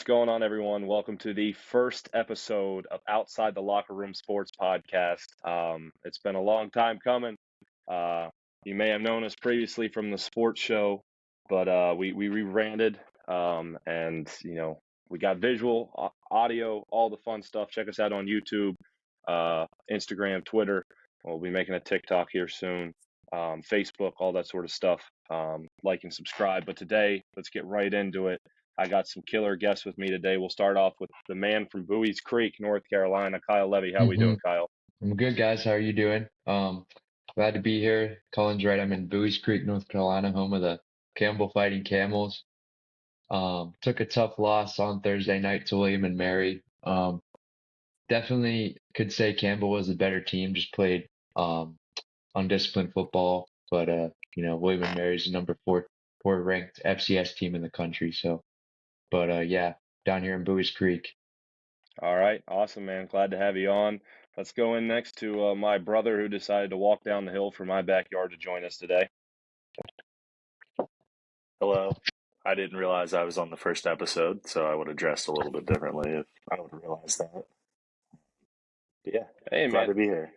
going on, everyone? Welcome to the first episode of Outside the Locker Room Sports Podcast. It's been a long time coming. You may have known us previously from the sports show, but we rebranded, and we got visual, audio, all the fun stuff. Check us out on YouTube, Instagram, Twitter. We'll be making a TikTok here soon, Facebook, all that sort of stuff. Like and subscribe. But today, let's get right into it. I got some killer guests with me today. We'll start off with the man from Bowie's Creek, North Carolina, Kyle Levy. How we doing, Kyle? I'm good, guys. How are you doing? Glad to be here. Colin's right. I'm in Bowie's Creek, North Carolina, home of the Campbell Fighting Camels. Took a tough loss on Thursday night to William and Mary. Definitely could say Campbell was a better team, just played undisciplined football. But William and Mary's the number four ranked FCS team in the country. Yeah, down here in Bowie's Creek. All right. Awesome, man. Glad to have you on. Let's go in next to my brother who decided to walk down the hill from my backyard to join us today. Hello. I didn't realize I was on the first episode, so I would have dressed a little bit differently if I would have realized that. But yeah, Hey, glad man. to be here.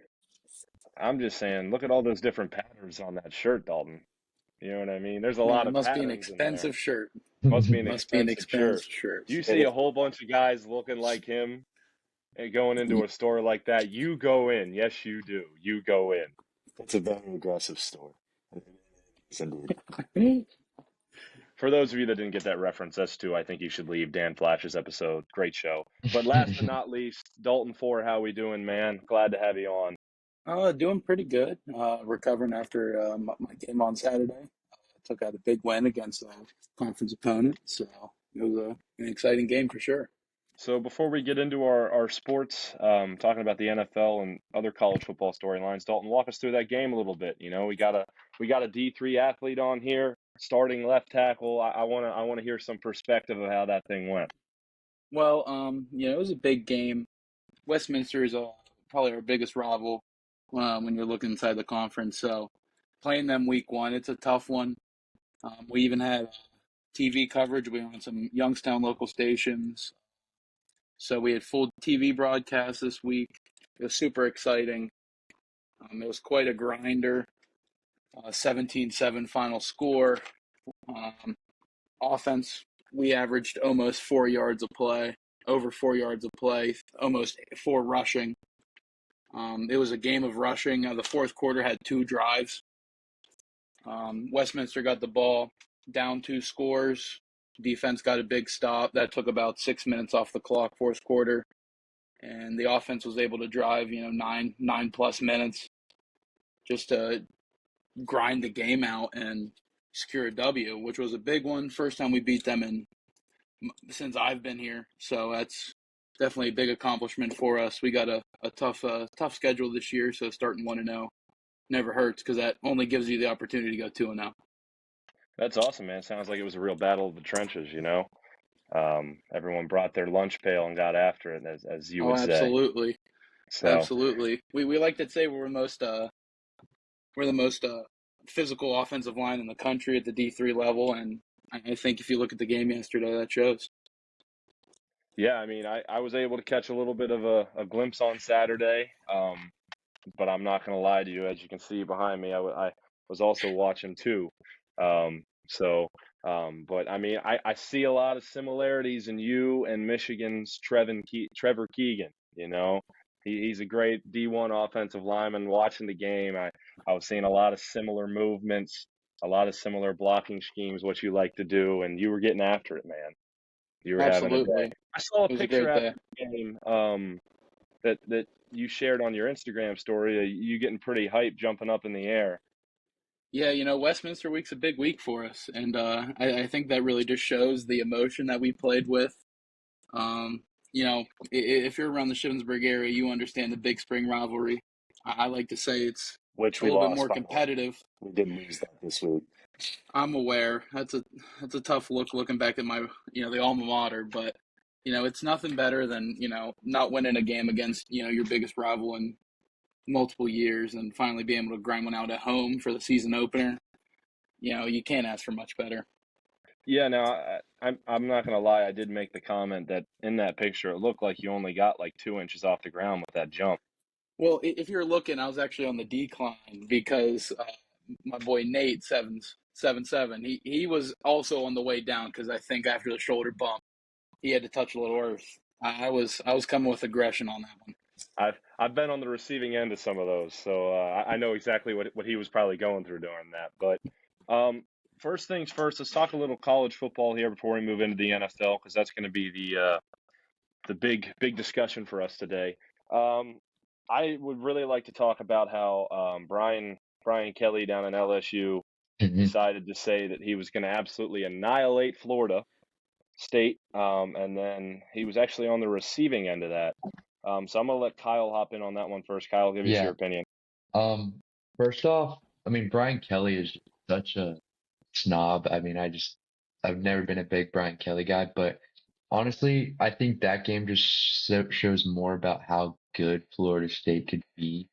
I'm just saying, look at all those different patterns on that shirt, Dalton. You know what I mean? There's a lot of must be an patterns in there. expensive shirt. Must be an Must be an expensive expensive shirt. shirt. You see a whole bunch of guys looking like him and going into a store like that. You go in. Yes, you do. You go in. It's a very aggressive store. Yes, indeed. For those of you that didn't get that reference, that's too. I think you should leave Dan Flash's episode. Great show. But last but not least, Dalton Ford, how we doing, man? Glad to have you on. Doing pretty good. Recovering after my game on Saturday. Took out a big win against a conference opponent, so it was an exciting game for sure. So before we get into our sports, talking about the NFL and other college football storylines, Dalton, walk us through that game a little bit. You know, we got a D3 athlete on here, starting left tackle. I want to hear some perspective of how that thing went. Well, it was a big game. Westminster is probably our biggest rival when you're looking inside the conference. So playing them week one, it's a tough one. We even had TV coverage. We were on some Youngstown local stations. So we had full TV broadcast this week. It was super exciting. It was quite a grinder. 17-7 final score. Offense, we averaged almost 4 yards a play, over 4 yards a play, almost 4 rushing. It was a game of rushing. The fourth quarter had 2 drives. Westminster got the ball, down 2 scores. Defense got a big stop. That took about 6 minutes off the clock, fourth quarter. And the offense was able to drive, 9 plus minutes just to grind the game out and secure a W, which was a big one. First time we beat them since I've been here. So that's definitely a big accomplishment for us. We got a tough schedule this year, so starting 1-0 never hurts because that only gives you the opportunity to go 2-0. That's awesome, man. Sounds like it was a real battle of the trenches, Everyone brought their lunch pail and got after it, as you would say. Absolutely. So. Absolutely. We like to say we're the most physical offensive line in the country at the D3 level, and I think if you look at the game yesterday, that shows. Yeah, I mean, I was able to catch a little bit of a glimpse on Saturday, but I'm not going to lie to you. As you can see behind me, I was also watching too. But I mean, I see a lot of similarities in you and Michigan's Trevor Keegan. He's a great D1 offensive lineman. Watching the game, I was seeing a lot of similar movements, a lot of similar blocking schemes, what you like to do, and you were getting after it, man. You were Absolutely. having a day. I saw a picture after the game that you shared on your Instagram story. You getting pretty hyped, jumping up in the air. Yeah, Westminster week's a big week for us, and I think that really just shows the emotion that we played with. If you're around the Shippensburg area, you understand the Big Spring rivalry. I like to say it's a little bit more competitive. We did lose that this week. I'm aware. That's a tough look looking back at my the alma mater, but it's nothing better than not winning a game against your biggest rival in multiple years and finally being able to grind one out at home for the season opener. You can't ask for much better. Yeah, now I'm not gonna lie. I did make the comment that in that picture, it looked like you only got like 2 inches off the ground with that jump. Well, if you're looking, I was actually on the decline because my boy Nate, 777, he was also on the way down because I think after the shoulder bump, he had to touch a little earth. I was coming with aggression on that one. I've been on the receiving end of some of those, so I know exactly what he was probably going through during that. But first things first, let's talk a little college football here before we move into the NFL, because that's going to be the big discussion for us today. I would really like to talk about how Brian Kelly down in LSU Hmm. decided to say that he was going to absolutely annihilate Florida State, and then he was actually on the receiving end of that. So I'm gonna let Kyle hop in on that one first. Kyle, give us your Yeah. opinion. Um, First off, I mean, Brian Kelly is such a snob. I mean, I've never been a big Brian Kelly guy, but honestly, I think that game just shows more about how good Florida State could be.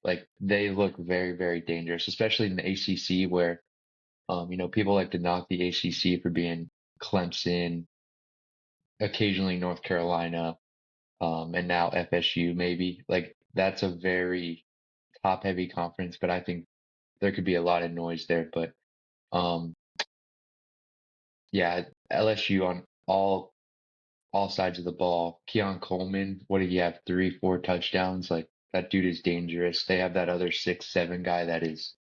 Like they look very, very dangerous, especially in the ACC where, people like to knock the ACC for being Clemson, occasionally North Carolina, and now FSU maybe. Like that's a very top-heavy conference, but I think there could be a lot of noise there. But um, yeah, LSU on all sides of the ball. Keon Coleman, what did he have? 3, 4 touchdowns? Like that dude is dangerous. They have that other 6, 7 guy that is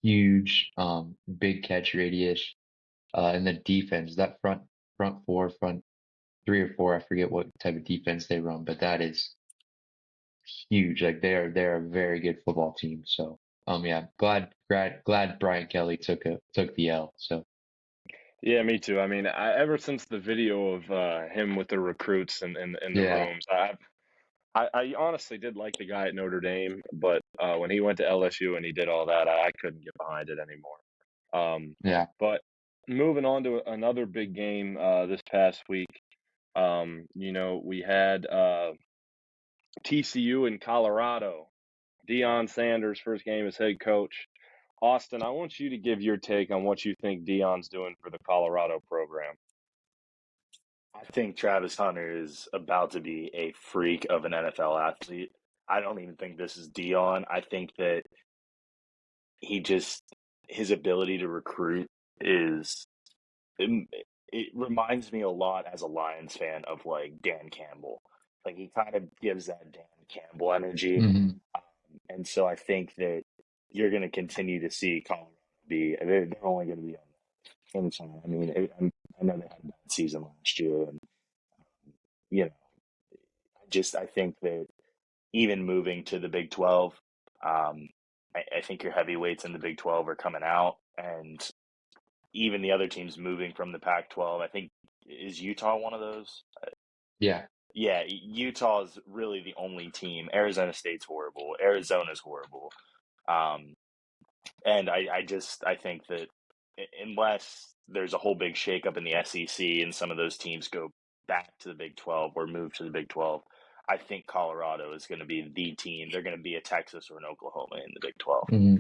huge, big catch radius. And the defense, that front four, front 3 or 4, I forget what type of defense they run, but that is huge. Like they're a very good football team. So yeah, glad Brian Kelly took the L. So Yeah, me too. I mean, ever since the video of him with the recruits in the yeah, rooms, I honestly did like the guy at Notre Dame, but when he went to LSU and he did all that, I couldn't get behind it anymore. yeah, But moving on to another big game this past week, we had TCU in Colorado. Deion Sanders' first game as head coach. Austin, I want you to give your take on what you think Deion's doing for the Colorado program. I think Travis Hunter is about to be a freak of an NFL athlete. I don't even think this is Dion. I think that he just his ability to recruit is it, it reminds me a lot as a Lions fan of like Dan Campbell. Like he kind of gives that Dan Campbell energy, hmm and so I think that you're going to continue to see Colorado be. They're only going to be on the inside. I mean, I know they had a bad season last year, and you know, I think that even moving to the Big 12, I think your heavyweights in the Big 12 are coming out, and even the other teams moving from the Pac 12. I think is Utah one of those? yeah, Yeah, Utah is really the only team. Arizona State's horrible. Arizona's horrible. Um, and I think that unless there's a whole big shakeup in the SEC and some of those teams go back to the Big 12 or move to the Big 12, I think Colorado is going to be the team. They're going to be a Texas or an Oklahoma in the Big 12. hmm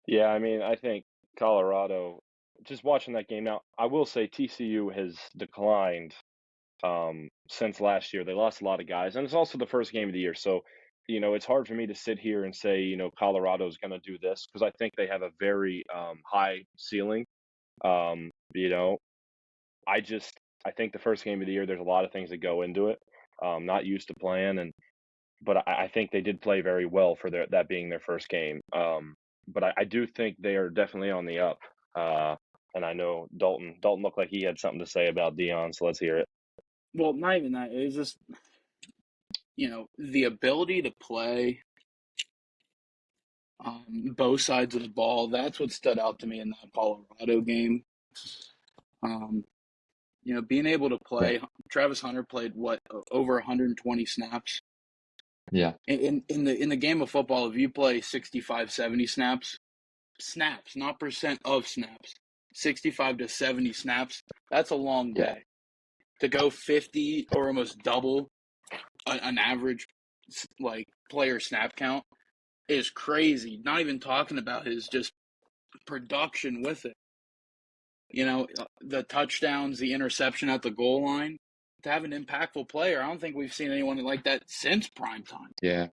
Yeah, I mean, I think Colorado, just watching that game now, I will say TCU has declined since last year. They lost a lot of guys, and it's also the first game of the year. So, it's hard for me to sit here and say, Colorado's going to do this because I think they have a very high ceiling. Um, you know, I think the first game of the year, there's a lot of things that go into it. Not used to playing, but I think they did play very well for that being their first game. But I do think they are definitely on the up. And I know Dalton looked like he had something to say about Dion, so let's hear it. Well, not even that. It was just the ability to play both sides of the ball. That's what stood out to me in that Colorado game. Um, being able to yeah, play. Travis Hunter played what over 120 snaps. yeah, In the game of football, if you play 65, 70 snaps, not percent of snaps, 65 to 70 snaps, that's a long yeah, day. To go 50 or almost double an average like player snap count is crazy. Not even talking about his just production with it. The touchdowns, the interception at the goal line. To have an impactful player, I don't think we've seen anyone like that since prime time. Yeah.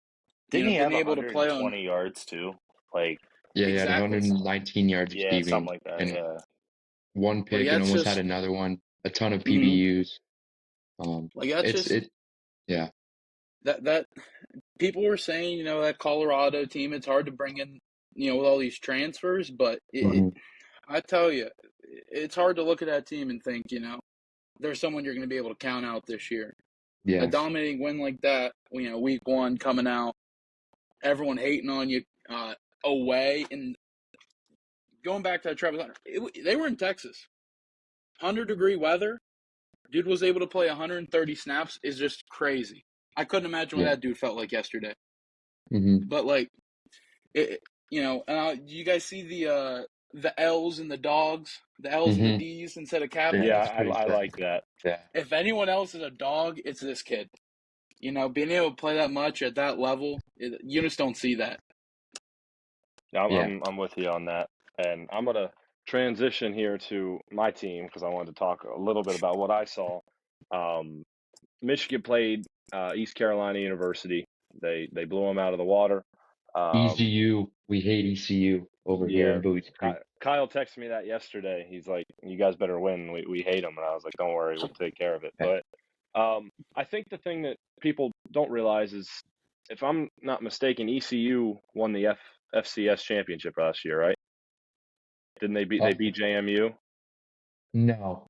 Didn't he Being have able to play on 120 yards too? Like, Yeah, he had exactly. 119 yards yeah, something receiving like that. and Yeah. one Like pick and that's almost had just another one. A ton of mhm. PBUs. Like that's It's just it. Yeah. that people were saying, that Colorado team, it's hard to bring in, with all these transfers, but hmm I tell you, it's hard to look at that team and think, there's someone you're going to be able to count out this year. A Yeah. dominating win like that, week one coming out, everyone hating on you away, and going back to that Travis Hunter, they were in Texas, 100-degree weather. Dude was able to play 130 snaps is just crazy. I couldn't imagine what Yeah. that dude felt like yesterday. hmm But like, you guys see the L's and the dogs, the L's and the hmm D's instead of Yeah, Yeah, captains. it's pretty I sick. like that. Yeah. If anyone else is a dog, it's this kid. Being able to play that much at that level, you just don't see that. Yeah. I'm with you on that, and I'm gonna transition here to my team because I wanted to talk a little bit about what I saw. Um, Michigan played East Carolina University. They blew them out of the water. Um, ECU. We hate ECU over here yeah, in Boots Creek. Kyle texted me that yesterday. He's like, "You guys better win. We hate them," and I was like, "Don't worry, we'll take care of it." Yeah. But I think the thing that people don't realize is, if I'm not mistaken, ECU won the FCS championship last year, right? Didn't they Uh, beat JMU? no.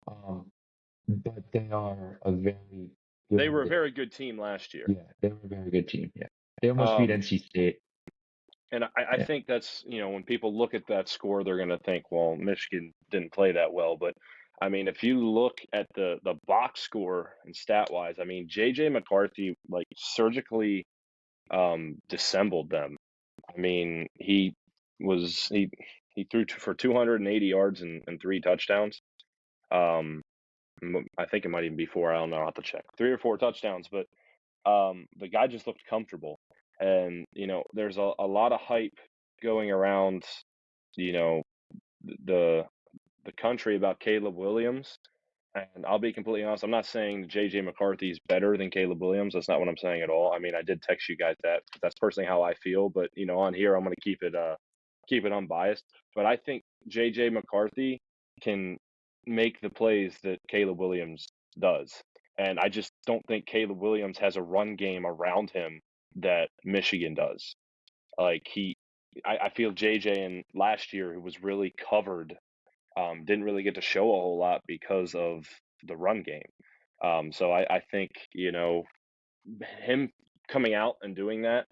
But they are a very They were a good. very good team last year. Yeah, they were a very good team. Yeah. They almost beat Um, NC State. and I Yeah. think that's, when people look at that score, they're going to think, well, Michigan didn't play that well. But I mean, if you look at the box score and stat wise, I mean, JJ McCarthy like surgically dissembled them. I mean, he threw for 280 yards and three touchdowns. Um, I think it might even be four. I don't know. I'll have to check. 3 or 4 touchdowns, but the guy just looked comfortable. And, there's a lot of hype going around, you know, the the country about Caleb Williams. And I'll be completely honest, I'm not saying JJ McCarthy is better than Caleb Williams. That's not what I'm saying at all. I mean, I did text you guys that. That's personally how I feel, but on here I'm going to keep it unbiased. But I think JJ McCarthy can make the plays that Caleb Williams does. And I just don't think Caleb Williams has a run game around him that Michigan does. Like I feel JJ in last year who was really covered, didn't really get to show a whole lot because of the run game. So I think, him coming out and doing that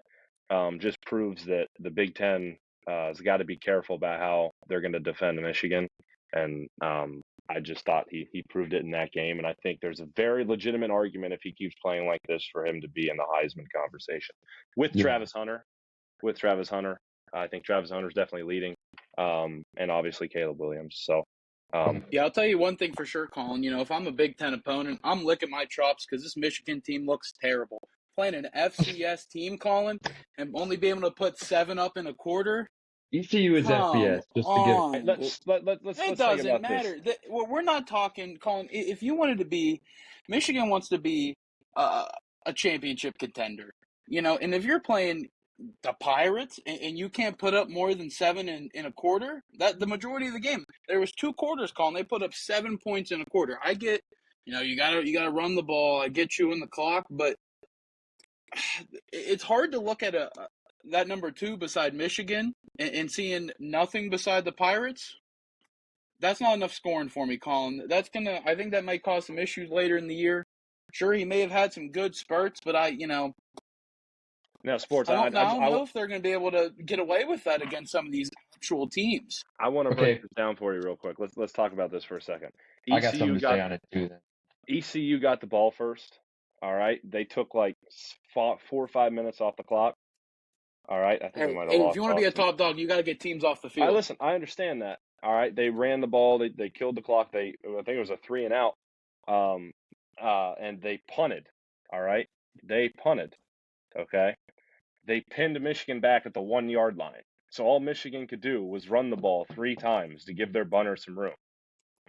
just proves that the Big Ten has got to be careful about how they're going to defend Michigan. And I just thought he proved it in that game. And I think there's a very legitimate argument if he keeps playing like this for him to be in the Heisman conversation with Yeah. Travis Hunter. With Travis Hunter, I think Travis Hunter is definitely leading, and obviously Caleb Williams. So, Yeah, I'll tell you one thing for sure, Colin. If I'm a Big Ten opponent, I'm licking my chops because this Michigan team looks terrible. Playing an FCS team, Colin, and only being able to put 7 up in a quarter. ECU is Come FBS, just to give. hey, on. It let's think doesn't about this. matter. We're not talking, Colin. If you wanted to be, Michigan wants to be a championship contender, and if you're playing the Pirates and you can't put up more than 7 in a quarter, that the majority of the game, there was 2 quarters, Colin. They put up 7 points in a quarter. I get, you gotta run the ball. I get you in the clock, but it's hard to look at that number 2 beside Michigan and seeing nothing beside the Pirates. That's not enough scoring for me, Colin. I think that might cause some issues later in the year. Sure, he may have had some good spurts, but Now, sports. I don't know if they're going to be able to get away with that against some of these actual teams. I want to break Okay, this down for you real quick. Let's talk about this for a second. I got something ECU to say got on it too. Then. ECU got the ball first. All right, they took like 4 or 5 minutes off the clock. All right, I think we Hey, might have if lost you want to be a Austin. top dog, you got to get teams off the I field. listen. I understand that. All right, they ran the ball. They killed the clock. I think it was a 3 and out. Um, and they punted. All right, they punted. Okay, they pinned Michigan back at the 1 yard line. So all Michigan could do was run the ball 3 times to give their punter some room.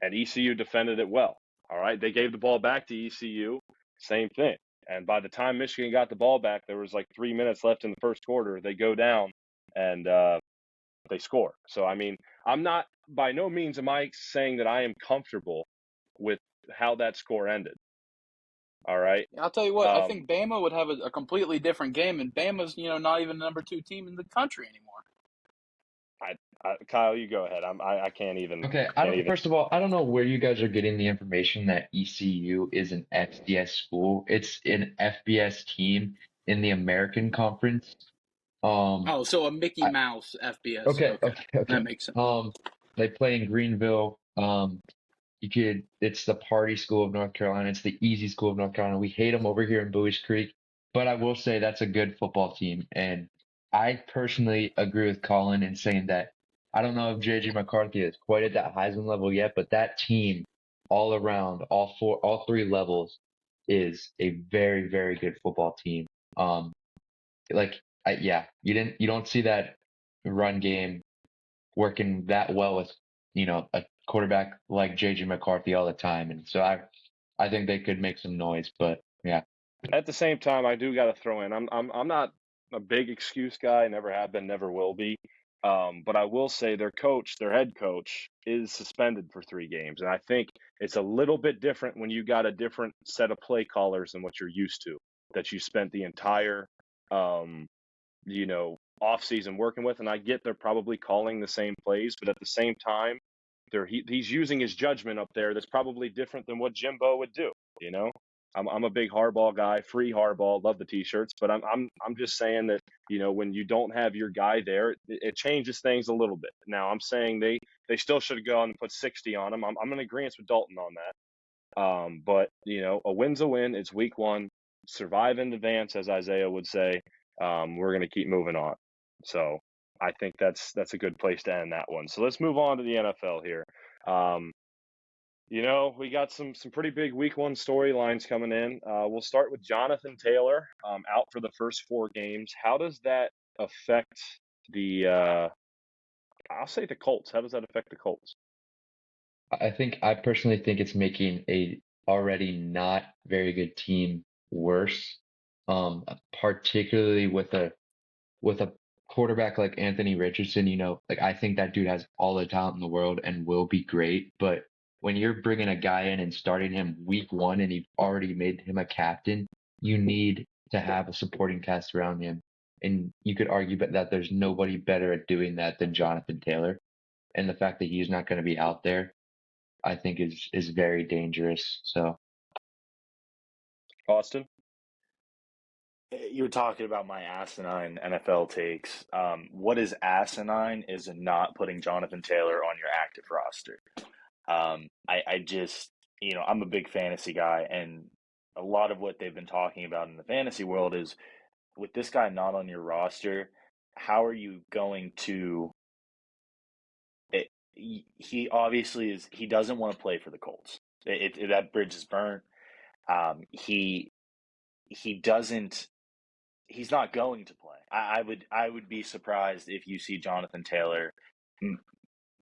and ECU defended it well. All right, they gave the ball back to ECU, same thing. And by the time Michigan got the ball back, there was like 3 minutes left in the first quarter. They go down and they score. So, I mean, I'm not, by no means am I saying that I am comfortable with how that score ended. All right. I'll tell you what, I think Bama would have a completely different game, and Bama's, not even the number 2 team in the country anymore. Kyle, you go ahead. I can't even. Okay, first of all, I don't know where you guys are getting the information that ECU is an FCS school. It's an FBS team in the American Conference. So a Mickey Mouse FBS. Okay. That makes sense. They play in Greenville. It's the party school of North Carolina. It's the easy school of North Carolina. We hate them over here in Bowie Creek, but I will say that's a good football team. And I personally agree with Colin in saying that I don't know if JJ McCarthy is quite at that Heisman level yet, but that team all around, all three levels is a very, very good football team. You don't see that run game working that well with, a quarterback like JJ McCarthy all the time. And so I think they could make some noise, but yeah. At the same time, I do got to throw in. I'm not a big excuse guy. Never have been. Never will be. But I will say their head coach, is suspended for 3 games, and I think it's a little bit different when you got a different set of play callers than what you're used to. That you spent the entire, off season working with, and I get they're probably calling the same plays, but at the same time, he's using his judgment up there. That's probably different than what Jimbo would do. I'm a big Harbaugh guy, free Harbaugh, love the T-shirts, but I'm just saying that when you don't have your guy there, it changes things a little bit. Now I'm saying they still should have gone and put 60 on him. I'm in agreement with Dalton on that. But a win's a win. It's week 1. Survive and advance, as Isaiah would say. We're gonna keep moving on. So I think that's a good place to end that one. So let's move on to the NFL here. We got some pretty big week 1 storylines coming in. We'll start with Jonathan Taylor out for the first 4 games. How does that affect I'll say the Colts. How does that affect the Colts? I personally think it's making a already not very good team worse, particularly with a quarterback like Anthony Richardson. I think that dude has all the talent in the world and will be great, but when you're bringing a guy in and starting him week 1 and you've already made him a captain, you need to have a supporting cast around him. And you could argue that there's nobody better at doing that than Jonathan Taylor. And the fact that he's not going to be out there, I think is very dangerous. So, Austin? You're talking about my asinine NFL takes. What is asinine is not putting Jonathan Taylor on your active roster. I just, I'm a big fantasy guy, and a lot of what they've been talking about in the fantasy world is with this guy not on your roster, how are you going to? He obviously is. He doesn't want to play for the Colts. That bridge is burnt. He doesn't. He's not going to play. I would be surprised if you see Jonathan Taylor.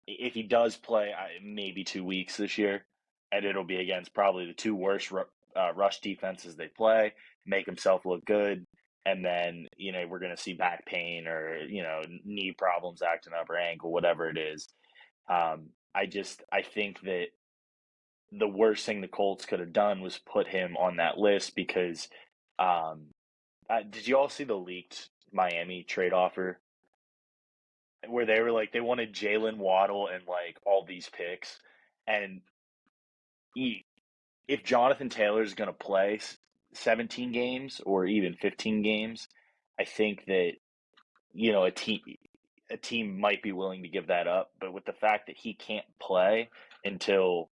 If he does play, maybe 2 weeks this year, and it'll be against probably the 2 worst rush defenses they play, make himself look good, and then we're going to see back pain or knee problems acting up or ankle, whatever it is. I think that the worst thing the Colts could have done was put him on that list because did you all see the leaked Miami trade offer where they were like they wanted Jalen Waddle and like all these picks, and if Jonathan Taylor is going to play 17 games or even 15 games, I think that a team might be willing to give that up. But with the fact that he can't play until,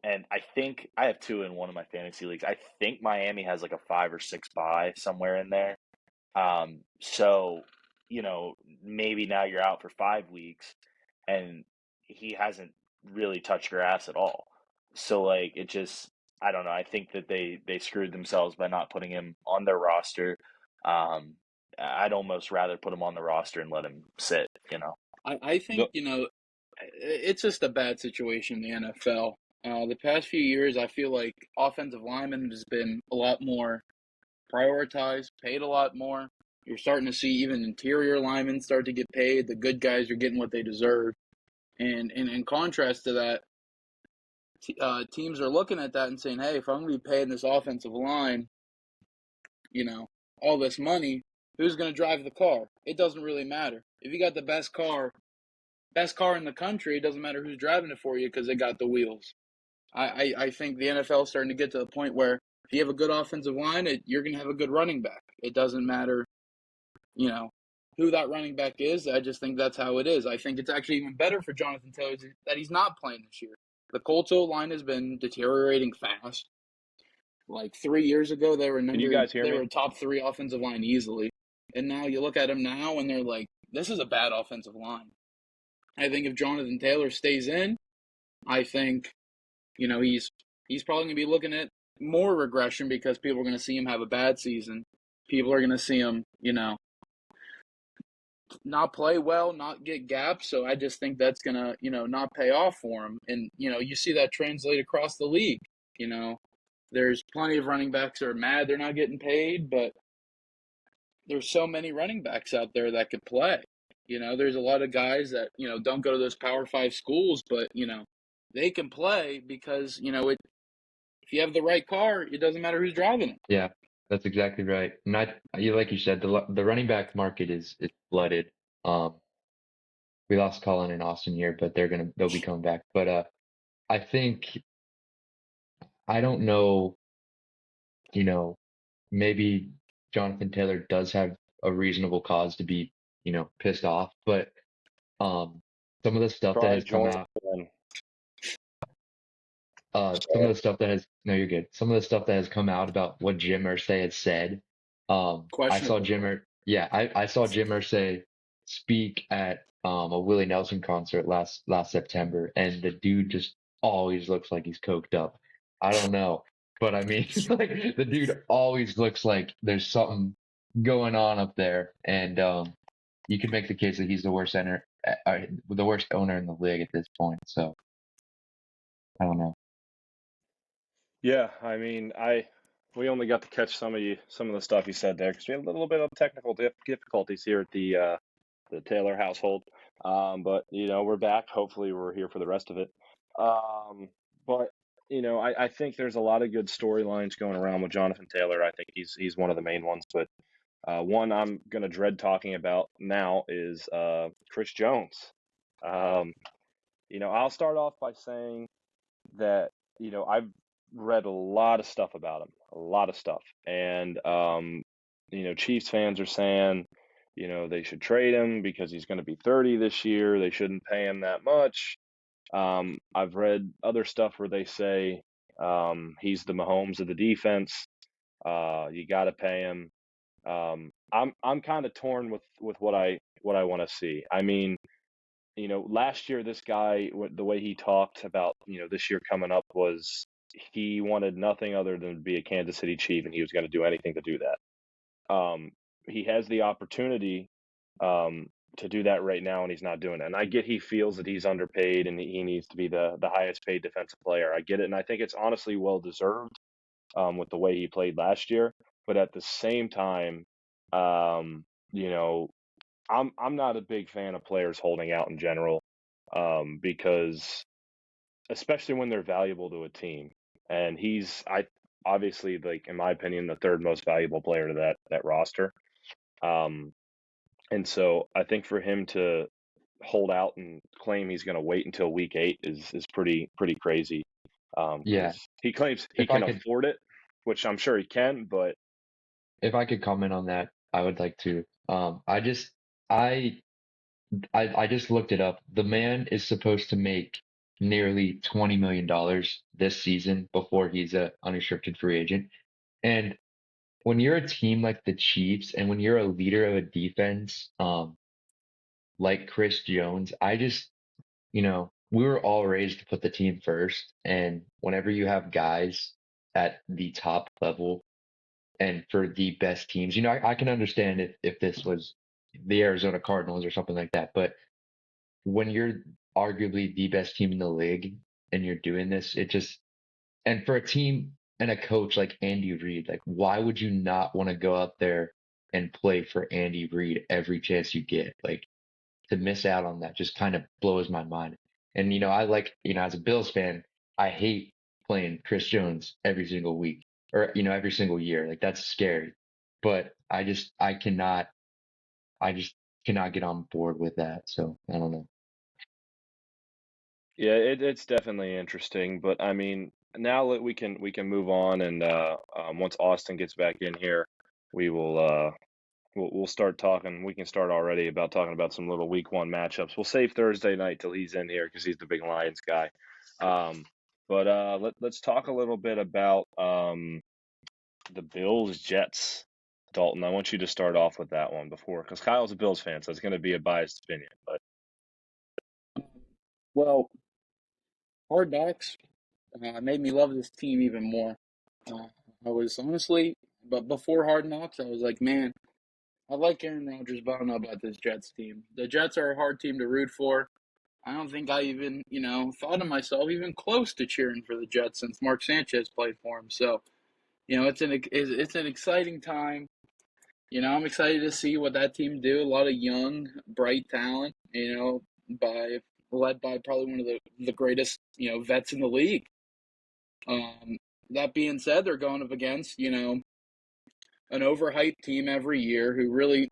and I think I have 2 in one of my fantasy leagues. I think Miami has like a 5 or 6 bye somewhere in there. So maybe now you're out for 5 weeks, and he hasn't really touched your ass at all. So like it just, I don't know. I think that they screwed themselves by not putting him on their roster. I'd almost rather put him on the roster and let him sit. I think it's just a bad situation in the NFL. The past few years, I feel like offensive lineman has been a lot more prioritized, paid a lot more. You're starting to see even interior linemen start to get paid. The good guys are getting what they deserve. And in contrast to that, teams are looking at that and saying, hey, if I'm going to be paying this offensive line, all this money, who's going to drive the car? It doesn't really matter. If you got the best car in the country, it doesn't matter who's driving it for you because they got the wheels. I think the NFL is starting to get to the point where if you have a good offensive line, you're going to have a good running back. It doesn't matter, who that running back is. I just think that's how it is. I think it's actually even better for Jonathan Taylor that he's not playing this year. The Colts O-line has been deteriorating fast. Like 3 years ago, they were Can you guys hear they me? were top 3 offensive line easily, and now you look at them now and they're like, this is a bad offensive line. I think if Jonathan Taylor stays in, I think, he's probably going to be looking at more regression because people are going to see him have a bad season. People are going to see him, not play well, not get gaps. So I just think that's going to, not pay off for him. And, you see that translate across the league. There's plenty of running backs that are mad they're not getting paid, but there's so many running backs out there that could play. There's a lot of guys that, don't go to those Power 5 schools, but, they can play because, if you have the right car, it doesn't matter who's driving it. Yeah, that's exactly right. And like you said, the running back market is flooded. We lost Colin and Austin here, but they'll be coming back. But I think I don't know, maybe Jonathan Taylor does have a reasonable cause to be, pissed off, but some of the stuff that Probably has come Jordan. out, some of the stuff that has no, you're good. Some of the stuff that has come out about what Jim Irsay had said. I saw I saw Jim Irsay speak at a Willie Nelson concert last September, and the dude just always looks like he's coked up. I don't know, but I mean, like the dude always looks like there's something going on up there, and you can make the case that he's the worst owner in the league at this point. So I don't know. Yeah, I mean, we only got to catch some of the stuff you said there because we had a little bit of technical difficulties here at the Taylor household. But we're back. Hopefully, we're here for the rest of it. But I think there's a lot of good storylines going around with Jonathan Taylor. I think he's one of the main ones. But one I'm gonna dread talking about now is Chris Jones. I'll start off by saying that I've read a lot of stuff about him, a lot of stuff, and Chiefs fans are saying they should trade him because he's going to be 30 this year. They shouldn't pay him that much. I've read other stuff where they say he's the Mahomes of the defense. You got to pay him. I'm kind of torn with what I want to see. I mean, last year, this guy, the way he talked about, this year coming up was he wanted nothing other than to be a Kansas City Chief, and he was going to do anything to do that. He has the opportunity to do that right now, and he's not doing it. And I get he feels that he's underpaid and he needs to be the highest paid defensive player. I get it, and I think it's honestly well deserved with the way he played last year. But at the same time, I'm not a big fan of players holding out in general, because especially when they're valuable to a team. And he's obviously, like, in my opinion, the third most valuable player to that roster. And so I think for him to hold out and claim he's going to wait until week 8 is pretty crazy. Yeah, He claims he if I can could afford it, which I'm sure he can, but if I could comment on that, I would like to. I I just looked it up. The man is supposed to make nearly $20 million this season before he's a unrestricted free agent. And when you're a team like the Chiefs and when you're a leader of a defense, like Chris Jones, we were all raised to put the team first. And whenever you have guys at the top level and for the best teams, I can understand if this was the Arizona Cardinals or something like that. But when you're arguably the best team in the league and you're doing this, and for a team and a coach like Andy Reid, like why would you not want to go out there and play for Andy Reid every chance you get? Like to miss out on that just kind of blows my mind. And I like, as a Bills fan, I hate playing Chris Jones every single week or every single year. Like that's scary. But I just cannot get on board with that. So I don't know. Yeah, it's definitely interesting, but I mean, now that we can move on, and once Austin gets back in here, we will we'll start talking. We can start already about talking about some little week one matchups. We'll save Thursday night till he's in here because he's the big Lions guy. Um, but let's talk a little bit about the Bills Jets. Dalton, I want you to start off with that one before, because Kyle's a Bills fan, so it's going to be a biased opinion. But Well, Hard Knocks made me love this team even more. Uh, I was honestly, but before Hard Knocks, I was like, man, I like Aaron Rodgers, but I don't know about this Jets team. The Jets are a hard team to root for. I don't think I even, thought of myself even close to cheering for the Jets since Mark Sanchez played for him. So, it's an exciting time. I'm excited to see what that team do. A lot of young, bright talent. By led by probably one of the greatest, vets in the league. Um, that being said, they're going up against, an overhyped team every year who really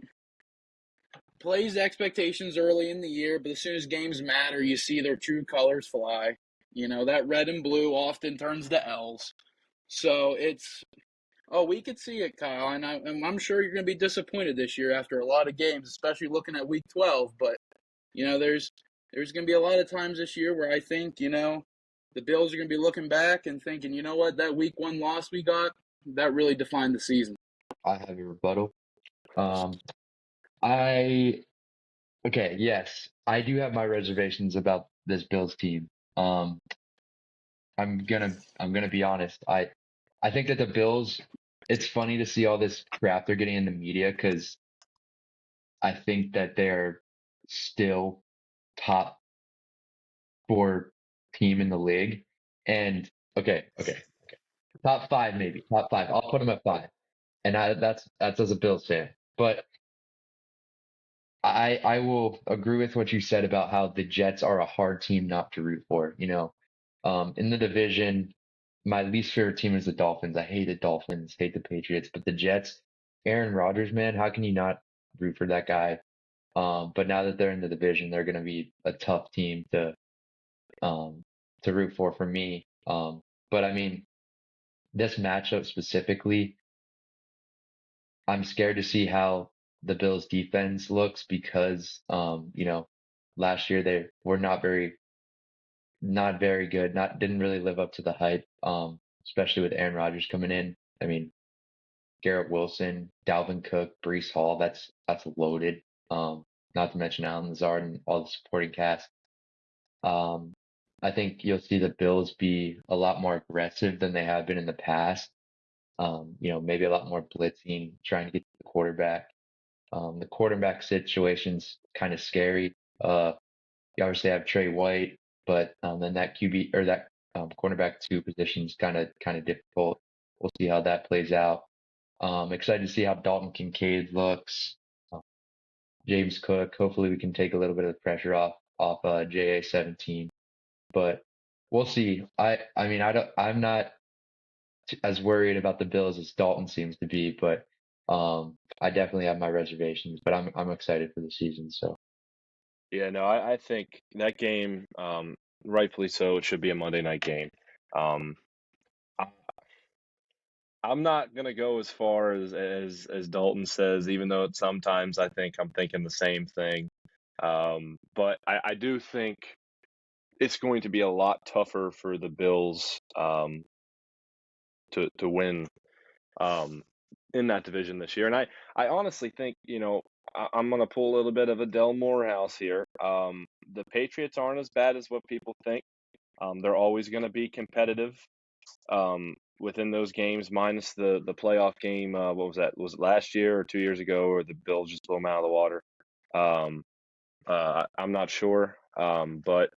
plays expectations early in the year, but as soon as games matter, you see their true colors fly. That red and blue often turns to L's. So we could see it, Kyle, and I'm sure you're going to be disappointed this year after a lot of games, especially looking at Week 12. But there's going to be a lot of times this year where I think the Bills are going to be looking back and thinking, you know what, that Week 1 loss we got, that really defined the season. I have a rebuttal. Um, I Okay, yes, I do have my reservations about this Bills team. Um, I'm gonna be honest. I think that the Bills. It's funny to see all this crap they're getting in the media because I think that they're still top four team in the league. And okay, top five maybe, top five. I'll put them at five, and that's as a Bills fan. But I will agree with what you said about how the Jets are a hard team not to root for. In the division, my least favorite team is the Dolphins. I hate the Dolphins, hate the Patriots, but the Jets, Aaron Rodgers, man, how can you not root for that guy? But now that they're in the division, they're going to be a tough team um, to root for me. But I mean, this matchup specifically, I'm scared to see how the Bills defense looks because, last year they were not very good, didn't really live up to the hype, especially with Aaron Rodgers coming in. I mean, Garrett Wilson, Dalvin Cook, Breece Hall, that's loaded. Not to mention Allen Lazard and all the supporting cast. Um, I think you'll see the Bills be a lot more aggressive than they have been in the past. Maybe a lot more blitzing, trying to get to the quarterback. The quarterback situation's kind of scary. You obviously have Trey White, but then that QB or that cornerback two position is kind of difficult. We'll see how that plays out. Excited to see how Dalton Kincaid looks. Uh, James Cook. Hopefully, we can take a little bit of the pressure off JA-17. But we'll see. I mean I'm not as worried about the Bills as Dalton seems to be, but I definitely have my reservations. But I'm excited for the season. So. yeah, no, I think that game, rightfully so, it should be a Monday night game. Um, I, I'm not gonna go as far as Dalton says, even though sometimes I think I'm thinking the same thing. But I do think it's going to be a lot tougher for the Bills to win in that division this year. And I honestly think, I'm going to pull a little bit of a Del Morehouse here. The Patriots aren't as bad as what people think. They're always going to be competitive within those games, minus the playoff game. What was that? Was it last year or 2 years ago, or the Bills just blew them out of the water? I'm not sure. But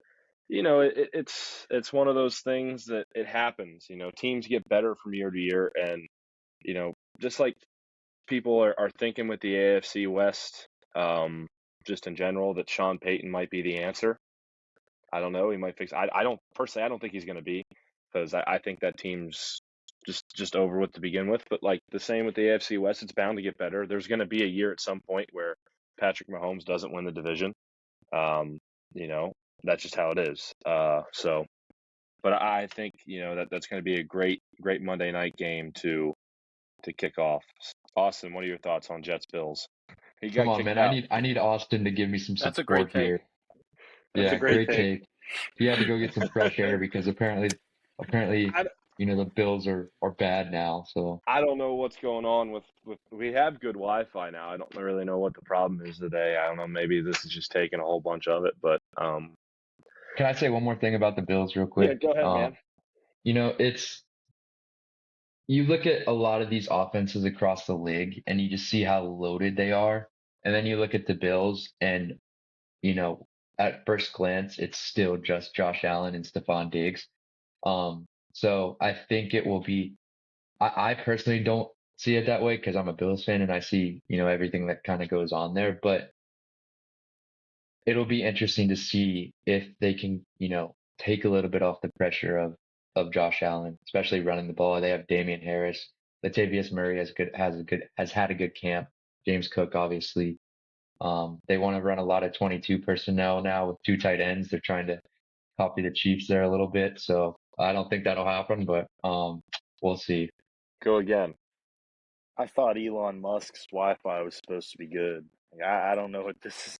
you know, it's one of those things that it happens. You know, teams get better from year to year, and you know, just like people are thinking with the AFC West, just in general, that Sean Payton might be the answer. I don't know. He might fix. I don't personally. I don't think he's going to be, because I think that team's just over with to begin with. But like the same with the AFC West, it's bound to get better. There's going to be a year at some point where Patrick Mahomes doesn't win the division. Um, you know, that's just how it is. So, but I think that's going to be a great Monday night game to kick off. Austin, what are your thoughts on Jets Bills? He Come got on, kicked man. out. I need Austin to give me some That's a great support take. here. That's a Yeah, great great take. take. He had to go get some fresh air because apparently, I, the Bills are bad now. So I don't know what's going on with we have good Wi-Fi now. I don't really know what the problem is today. I don't know. Maybe this is just taking a whole bunch of it, but can I say one more thing about the Bills real yeah, quick? go ahead, man. It's you look at a lot of these offenses across the league and you just see how loaded they are. And then you look at the Bills and, you know, at first glance, it's still just Josh Allen and Stephon Diggs. So I think it will be, I personally don't see it that way because I'm a Bills fan and I see, everything that kind of goes on there, but it'll be interesting to see if they can, take a little bit off the pressure of Josh Allen, especially running the ball. They have Damian Harris. Latavius Murray has had a good camp. James Cook, obviously. They want to run a lot of 22 personnel now with two tight ends. They're trying to copy the Chiefs there a little bit. So I don't think that'll happen, but we'll see. Go again. I thought Elon Musk's Wi-Fi was supposed to be good. Like, I don't know what this is.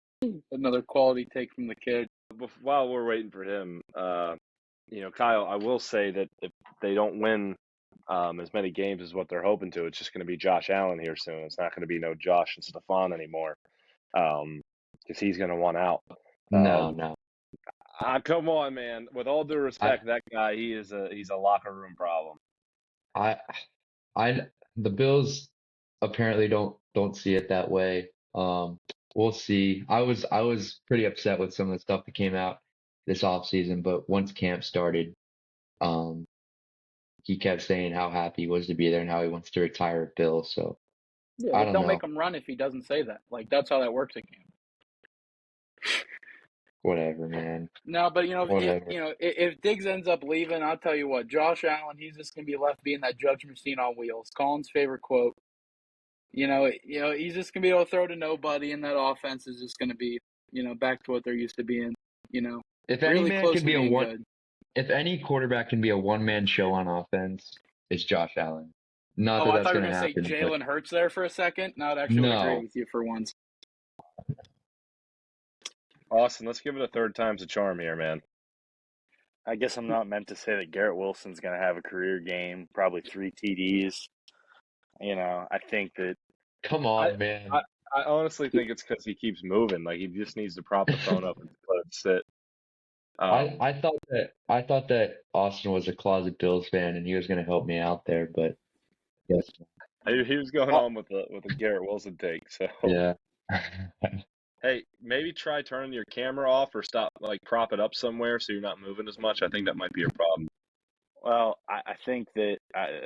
Another quality take from the kid. While we're waiting for him, Kyle, I will say that if they don't win as many games as what they're hoping to, it's just going to be Josh Allen here soon. It's not going to be no Josh and Stephon anymore, because he's going to want out. No. Come on, man. With all due respect, that guy, he's a locker room problem. I the Bills apparently don't see it that way. We'll see. I was pretty upset with some of the stuff that came out this offseason, but once camp started, um, he kept saying how happy he was to be there and how he wants to retire at Bills. So Yeah, I but don't don't know. make him run if he doesn't say that. Like, that's how that works at camp. Whatever, man. No, but Whatever. if Diggs ends up leaving, I'll tell you what, Josh Allen, he's just gonna be left being that judge machine on wheels. Colin's favorite quote. He's just gonna be able to throw to nobody, and that offense is just gonna be, back to what they're used to being. If any Really man close can to be being good. if any quarterback can be a one-man show on offense, it's Josh Allen. Not Oh, that I that's thought you were going to gonna say happen, but Jalen Hurts there for a second. No, I'd actually would agree no. with you for once. Austin, let's give it a third time's a charm here, man. I guess I'm not meant to say that Garrett Wilson's going to have a career game, probably 3 TDs. I think that Come I, on, man. I honestly think it's because he keeps moving. Like, he just needs to prop the phone up and let it sit. I thought that Austin was a closet Bills fan and he was going to help me out there, but yes, He was going on with a Garrett Wilson take. So yeah. hey, maybe try turning your camera off or stop, like prop it up somewhere so you're not moving as much. I think that might be your problem. Well, I think that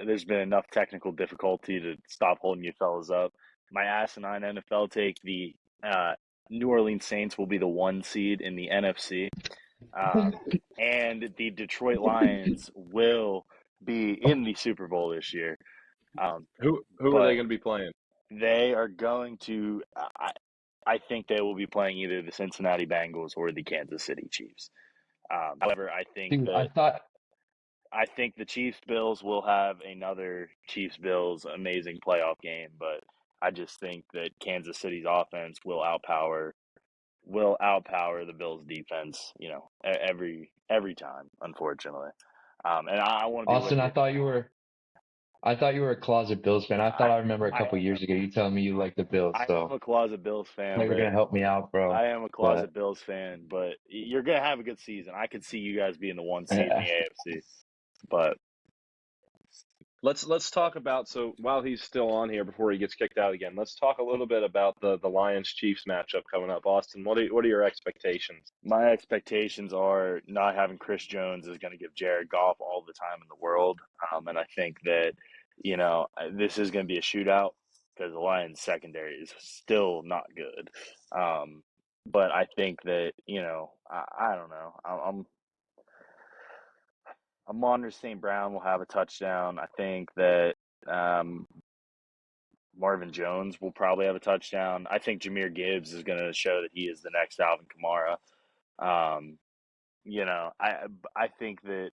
there's been enough technical difficulty to stop holding you fellas up. My asinine NFL take: the New Orleans Saints will be the 1 seed in the NFC, and the Detroit Lions will be in the Super Bowl this year. Who are But they going to be playing? they are going to. I think they will be playing either the Cincinnati Bengals or the Kansas City Chiefs. However, I think Dude, that. I think the Chiefs Bills will have another Chiefs Bills amazing playoff game, but I just think that Kansas City's offense will outpower the Bills defense, every time, unfortunately. And I want to be with Austin, you. I thought you were a closet Bills fan. I thought I remember a couple years ago you telling me you like the Bills, I am so a closet Bills I fan, thought you were but going to help me out, bro. I am a closet Bills fan, but you're gonna have a good season. I could see you guys being the 1 seed in the AFC, but Let's talk about, so while he's still on here before he gets kicked out again, let's talk a little bit about the Lions Chiefs matchup coming up. Austin, what are your expectations? My expectations are not having Chris Jones is going to give Jared Goff all the time in the world. And I think that, this is going to be a shootout because the Lions secondary is still not good. But I think that, I don't know. I'm Amon St. Brown will have a touchdown. I think that um, Marvin Jones will probably have a touchdown. I think Jahmyr Gibbs is going to show that he is the next Alvin Kamara. Um, I think that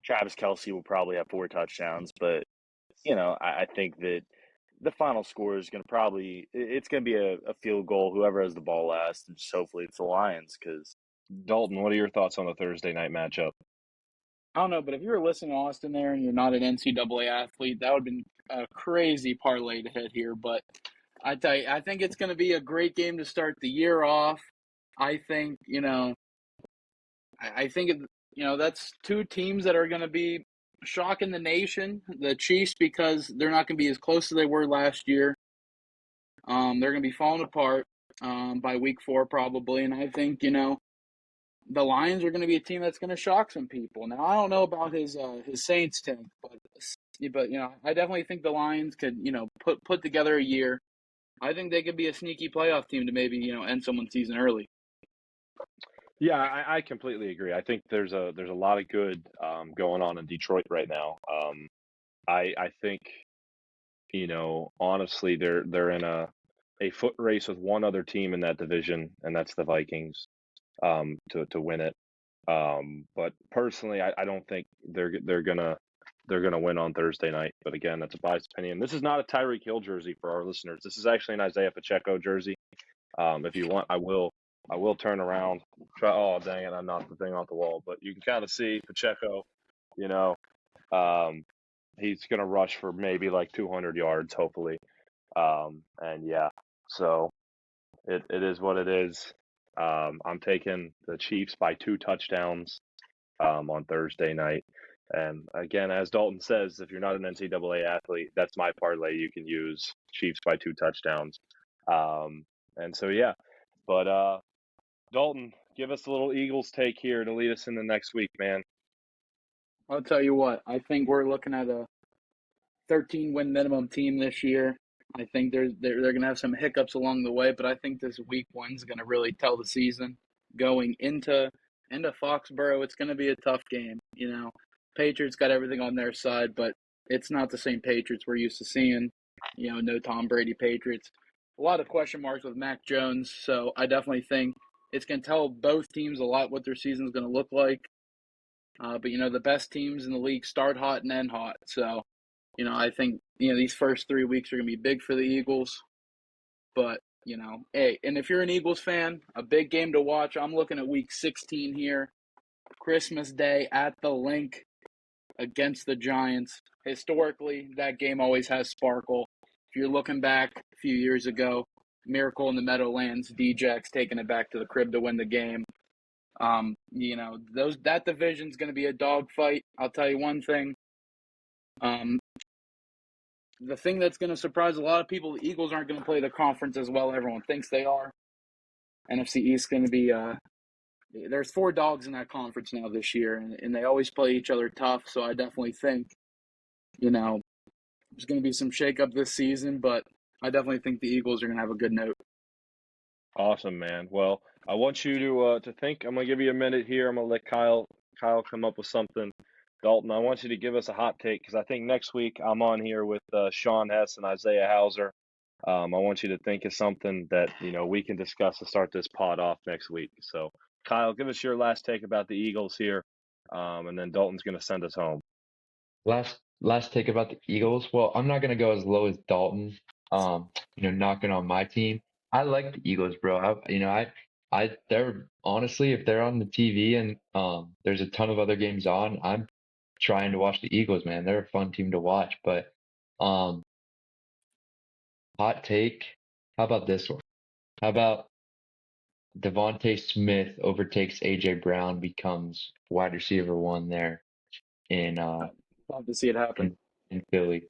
Travis Kelce will probably have 4 touchdowns, but I think that the final score is going to it's going to be a field goal. Whoever has the ball last, and just hopefully it's the Lions because Dalton, what are your thoughts on the Thursday night matchup? I don't know, but if you were listening to Austin there and you're not an NCAA athlete, that would have been a crazy parlay to hit here. But I tell you, I think it's going to be a great game to start the year off. I think, I think, that's two teams that are going to be shocking the nation. The Chiefs, because they're not going to be as close as they were last year. They're going to be falling apart by week 4 probably. And I think, the Lions are going to be a team that's going to shock some people. Now, I don't know about his Saints tank, but I definitely think the Lions could, put together a year. I think they could be a sneaky playoff team to maybe, end someone's season early. Yeah, I completely agree. I think there's a lot of good going on in Detroit right now. I think, honestly, they're in a foot race with one other team in that division, and that's the Vikings, to win it. But personally, I don't think they're gonna win on Thursday night. But again, that's a biased opinion. This is not a Tyreek Hill jersey for our listeners. This is actually an Isaiah Pacheco jersey. If you want, I will turn around. Try. Oh, dang it! I knocked the thing off the wall. But you can kind of see Pacheco. You know, he's gonna rush for maybe like 200 yards, hopefully. And yeah, so it is what it is. I'm taking the Chiefs by 2 touchdowns on Thursday night. And again, as Dalton says, if you're not an NCAA athlete, that's my parlay you can use. Chiefs by 2 touchdowns. And so, yeah. But Dalton, give us a little Eagles take here to lead us in the next week, man. I'll tell you what, I think we're looking at a 13-win minimum team this year. I think they're going to have some hiccups along the way, but I think this week 1 is going to really tell the season. Going into Foxborough, it's going to be a tough game. Patriots got everything on their side, but it's not the same Patriots we're used to seeing. No Tom Brady Patriots. A lot of question marks with Mac Jones, so I definitely think it's going to tell both teams a lot what their season's going to look like. But the best teams in the league start hot and end hot, so I think, these first 3 weeks are going to be big for the Eagles. But, hey, and if you're an Eagles fan, a big game to watch, I'm looking at week 16 here. Christmas Day at the Link against the Giants. Historically, that game always has sparkle. If you're looking back a few years ago, Miracle in the Meadowlands, D-Jax taking it back to the crib to win the game. That division's going to be a dogfight. I'll tell you one thing. The thing that's going to surprise a lot of people, the Eagles aren't going to play the conference as well everyone thinks they are. NFC East is going to be there's 4 dogs in that conference now this year, and they always play each other tough, so I definitely think, there's going to be some shakeup this season, but I definitely think the Eagles are going to have a good note. Awesome, man. Well, I want you to think. I'm going to give you a minute here. I'm going to let Kyle come up with something. Dalton, I want you to give us a hot take because I think next week I'm on here with Sean Hess and Isaiah Hauser. I want you to think of something that we can discuss to start this pod off next week. So, Kyle, give us your last take about the Eagles here, and then Dalton's going to send us home. Last take about the Eagles. Well, I'm not gonna go as low as Dalton. Knocking on my team. I like the Eagles, bro. They're honestly, if they're on the TV and there's a ton of other games on, I'm trying to watch the Eagles, man. They're a fun team to watch. But hot take. How about this one? How about Devontae Smith overtakes AJ Brown, becomes wide receiver 1 there in Love to see it happen. in Philly.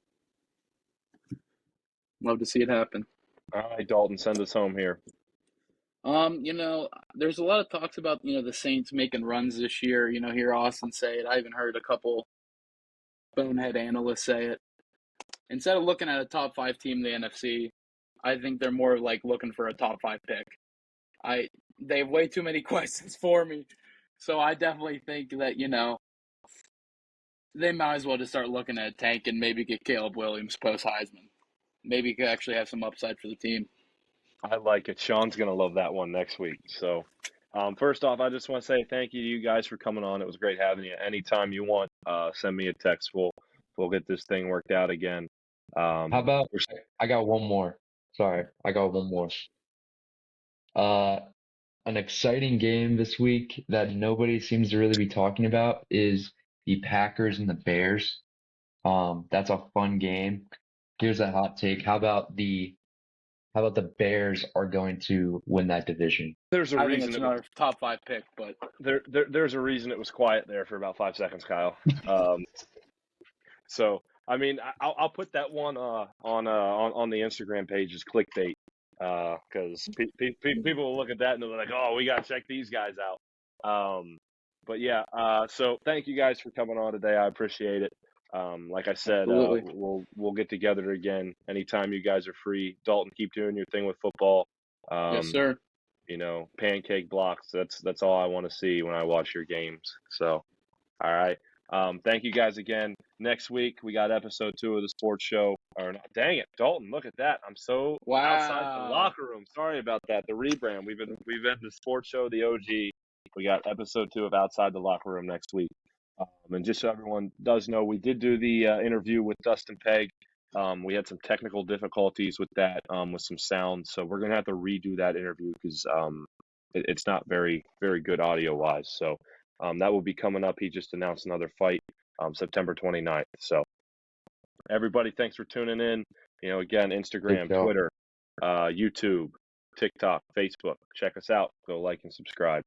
Love to see it happen. All right, Dalton, send us home here. There's a lot of talks about, the Saints making runs this year. Hear Austin say it. I even heard a couple bonehead analysts say it. Instead of looking at a top 5 team in the NFC, I think they're more like looking for a top 5 pick. They have way too many questions for me. So I definitely think that, they might as well just start looking at a tank and maybe get Caleb Williams post Heisman. Maybe he could actually have some upside for the team. I like it. Sean's going to love that one next week. So, first off, I just want to say thank you to you guys for coming on. It was great having you. Anytime you want, send me a text. We'll get this thing worked out again. How about I got one more. Sorry, I got one more. An exciting game this week that nobody seems to really be talking about is the Packers and the Bears. That's a fun game. Here's a hot take. How about the Bears are going to win that division? There's a I think reason it's another top 5 pick, but there's a reason it was quiet there for about 5 seconds, Kyle. So I mean, I'll put that one on the Instagram page as clickbait, because people will look at that and they're like, oh, we got to check these guys out. But yeah, so thank you guys for coming on today. I appreciate it. Like I said, Absolutely. we'll get together again anytime you guys are free. Dalton, keep doing your thing with football. Yes, sir. Pancake blocks. That's all I want to see when I watch your games. So, all right. Thank you guys again. Next week we got episode 2 of the sports show. Or not, dang it, Dalton, look at that. I'm so outside the Wow. locker room. Sorry about that. The rebrand. We've been the sports show, the OG. We got episode 2 of Outside the Locker Room next week. And just so everyone does know, we did do the interview with Dustin Pegg. We had some technical difficulties with that, with some sound. So we're going to have to redo that interview because it's not very, very good audio-wise. So that will be coming up. He just announced another fight September 29th. So everybody, thanks for tuning in. Again, Instagram, Twitter, YouTube, TikTok, Facebook. Check us out. Go like and subscribe.